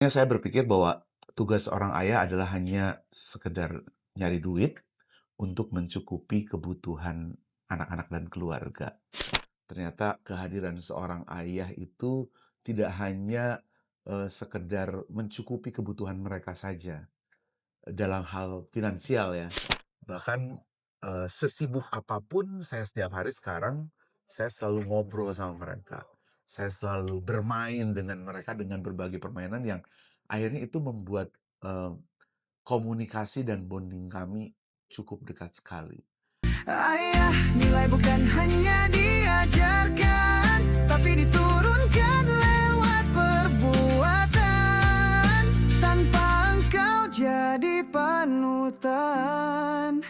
Saya berpikir bahwa tugas seorang ayah adalah hanya sekedar nyari duit untuk mencukupi kebutuhan anak-anak dan keluarga. Ternyata kehadiran seorang ayah itu tidak hanya, sekedar mencukupi kebutuhan mereka saja, dalam hal finansial ya. Bahkan, sesibuk apapun saya setiap hari sekarang, saya selalu ngobrol sama mereka. Saya selalu bermain dengan mereka dengan berbagai permainan yang akhirnya itu membuat, eee, komunikasi dan bonding kami cukup dekat sekali. Ayah, nilai bukan hanya diajarkan, tapi diturunkan lewat perbuatan. Tanpa engkau jadi panutan,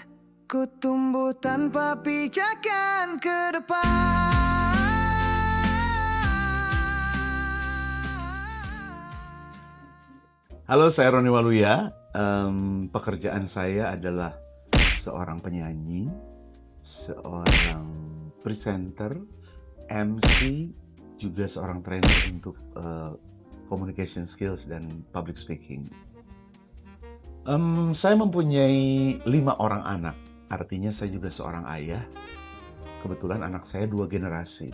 ku tumbuh tanpa pijakan ke depan. Halo, saya Roni Waluya, pekerjaan saya adalah seorang penyanyi, seorang presenter, MC, juga seorang trainer untuk, communication skills dan public speaking. Saya mempunyai 5 orang anak, artinya saya juga seorang ayah. Kebetulan anak saya 2 generasi,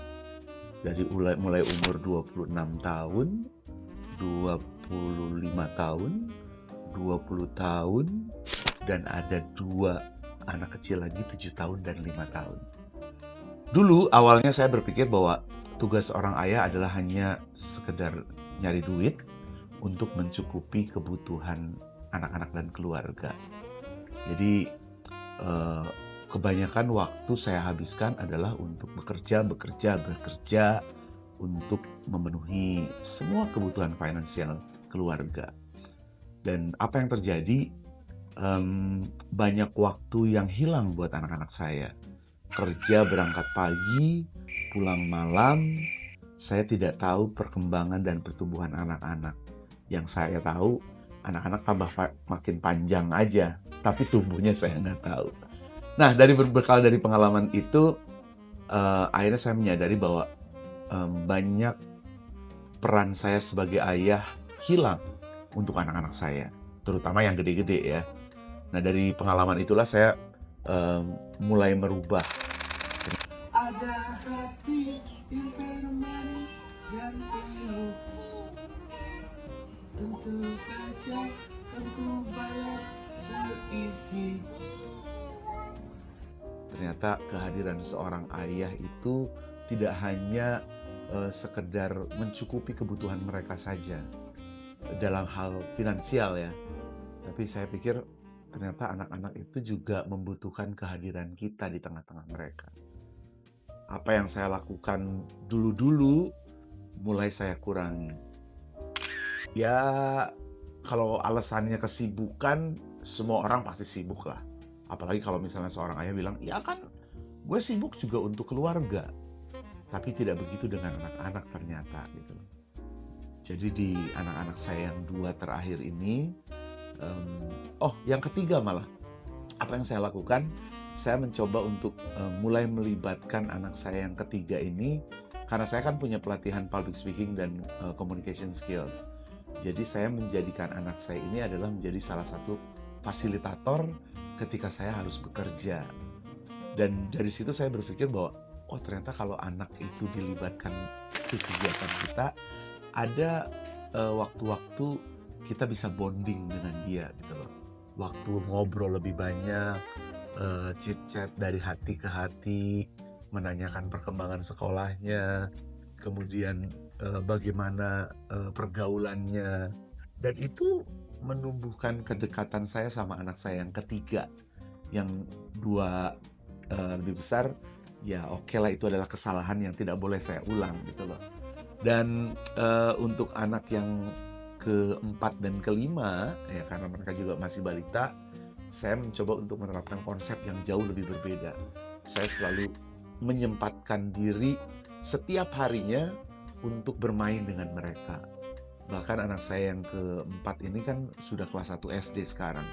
dari mulai umur 26 tahun, 25 tahun, 20 tahun, dan ada 2 anak kecil lagi 7 tahun dan 5 tahun. Dulu awalnya saya berpikir bahwa tugas seorang ayah adalah hanya sekedar nyari duit untuk mencukupi kebutuhan anak-anak dan keluarga. Jadi, eee, kebanyakan waktu saya habiskan adalah untuk bekerja untuk memenuhi semua kebutuhan finansial keluarga. Dan apa yang terjadi, banyak waktu yang hilang buat anak-anak saya. Kerja berangkat pagi, pulang malam, saya tidak tahu perkembangan dan pertumbuhan anak-anak. Yang saya tahu, anak-anak tambah makin panjang aja, tapi tumbuhnya saya nggak tahu. Nah, dari berbekal dari pengalaman itu, akhirnya saya menyadari bahwa, banyak peran saya sebagai ayah hilang untuk anak-anak saya, terutama yang gede-gede ya. Nah, dari pengalaman itulah saya, mulai merubah. Ada hati yang manis dan penuh, tentu saja kan ku balas seisi. Ternyata kehadiran seorang ayah itu tidak hanya, sekedar mencukupi kebutuhan mereka saja, dalam hal finansial ya. Tapi saya pikir ternyata anak-anak itu juga membutuhkan kehadiran kita di tengah-tengah mereka. Apa yang saya lakukan dulu-dulu mulai saya kurangi. Ya, kalau alasannya kesibukan, semua orang pasti sibuk lah. Apalagi kalau misalnya seorang ayah bilang, "Ya kan, gue sibuk juga untuk keluarga." Tapi tidak begitu dengan anak-anak ternyata gitu. Jadi di anak-anak saya yang 2 terakhir ini, yang ketiga malah, apa yang saya lakukan, saya mencoba untuk, mulai melibatkan anak saya yang ketiga ini, karena saya kan punya pelatihan public speaking dan, communication skills. Jadi saya menjadikan anak saya ini adalah menjadi salah satu fasilitator ketika saya harus bekerja. Dan dari situ saya berpikir bahwa, oh ternyata kalau anak itu dilibatkan di kegiatan kita, ada, waktu-waktu kita bisa bonding dengan dia gitu loh. Waktu ngobrol lebih banyak, chit-chat dari hati ke hati, menanyakan perkembangan sekolahnya, kemudian, bagaimana, pergaulannya, dan itu menumbuhkan kedekatan saya sama anak saya yang ketiga. Yang 2 lebih besar, ya okelah itu adalah kesalahan yang tidak boleh saya ulang gitu loh. Dan, untuk anak yang keempat dan kelima, ya karena mereka juga masih balita, saya mencoba untuk menerapkan konsep yang jauh lebih berbeda. Saya selalu menyempatkan diri setiap harinya untuk bermain dengan mereka. Bahkan anak saya yang keempat ini kan sudah kelas 1 SD sekarang.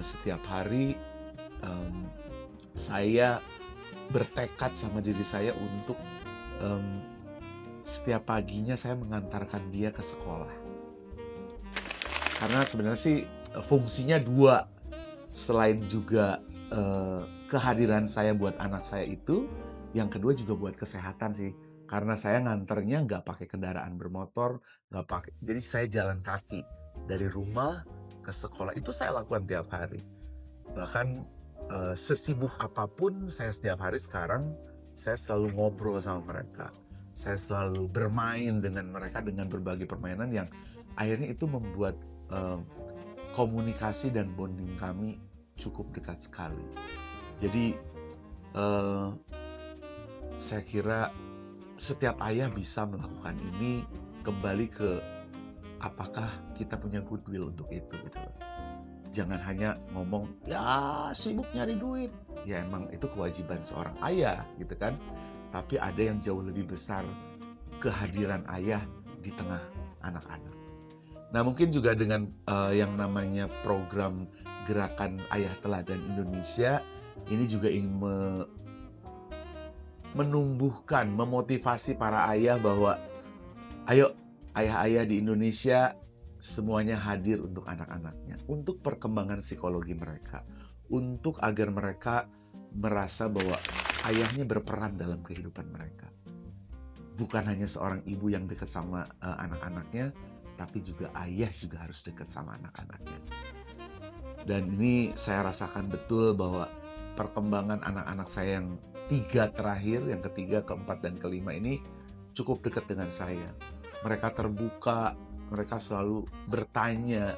Setiap hari, mmm, saya bertekad sama diri saya untuk, mmm, setiap paginya saya mengantarkan dia ke sekolah. Karena sebenarnya sih fungsinya dua. Selain juga kehadiran saya buat anak saya itu, yang kedua juga buat kesehatan sih. Karena saya nganternya nggak pakai kendaraan bermotor, nggak pakai. Jadi saya jalan kaki dari rumah ke sekolah. Itu saya lakukan tiap hari. Bahkan sesibuk apapun saya setiap hari sekarang, saya selalu ngobrol sama mereka. Saya selalu bermain dengan mereka dengan berbagai permainan yang akhirnya itu membuat komunikasi dan bonding kami cukup dekat sekali. Jadi saya kira setiap ayah bisa melakukan ini, kembali ke apakah kita punya goodwill untuk itu gitu loh. Jangan hanya ngomong, ya sibuk nyari duit. Ya emang itu kewajiban seorang ayah gitu kan. Tapi ada yang jauh lebih besar, kehadiran ayah di tengah anak-anak. Nah mungkin juga dengan yang namanya program Gerakan Ayah Teladan Indonesia, ini juga ingin menumbuhkan, memotivasi para ayah bahwa ayo ayah-ayah di Indonesia semuanya hadir untuk anak-anaknya, untuk perkembangan psikologi mereka, untuk agar mereka merasa bahwa ayahnya berperan dalam kehidupan mereka. Bukan hanya seorang ibu yang dekat sama anak-anaknya, tapi juga ayah juga harus dekat sama anak-anaknya. Dan ini saya rasakan betul bahwa perkembangan anak-anak saya yang 3 terakhir, yang ketiga, keempat, dan kelima ini cukup dekat dengan saya. Mereka terbuka, mereka selalu bertanya,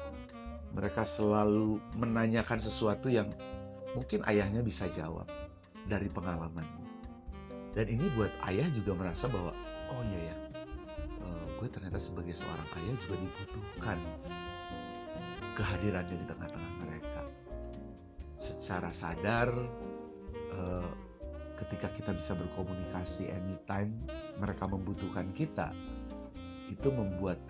mereka selalu menanyakan sesuatu yang mungkin ayahnya bisa jawab dari pengalamannya. Dan ini buat ayah juga merasa bahwa, oh iya ya, gue ternyata sebagai seorang ayah juga dibutuhkan kehadirannya di tengah-tengah mereka. Secara sadar, ketika kita bisa berkomunikasi anytime mereka membutuhkan kita, itu membuat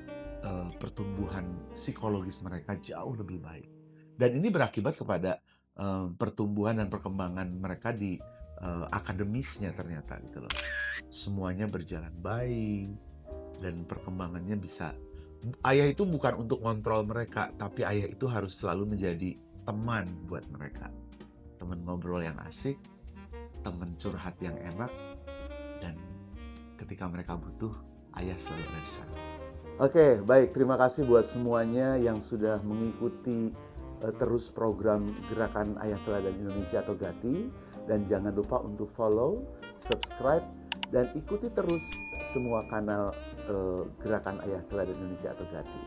pertumbuhan psikologis mereka jauh lebih baik. Dan ini berakibat kepada pertumbuhan dan perkembangan mereka di akademisnya ternyata gitu loh. Semuanya berjalan baik dan perkembangannya bisa. Ayah itu bukan untuk kontrol mereka, tapi ayah itu harus selalu menjadi teman buat mereka. Teman ngobrol yang asik, teman curhat yang enak, dan ketika mereka butuh, ayah selalu ada di sana. Oke, baik. Terima kasih buat semuanya yang sudah mengikuti terus program Gerakan Ayah Teladan Indonesia atau GATI. Dan jangan lupa untuk follow, subscribe, dan ikuti terus semua kanal Gerakan Ayah Teladan Indonesia atau GATI.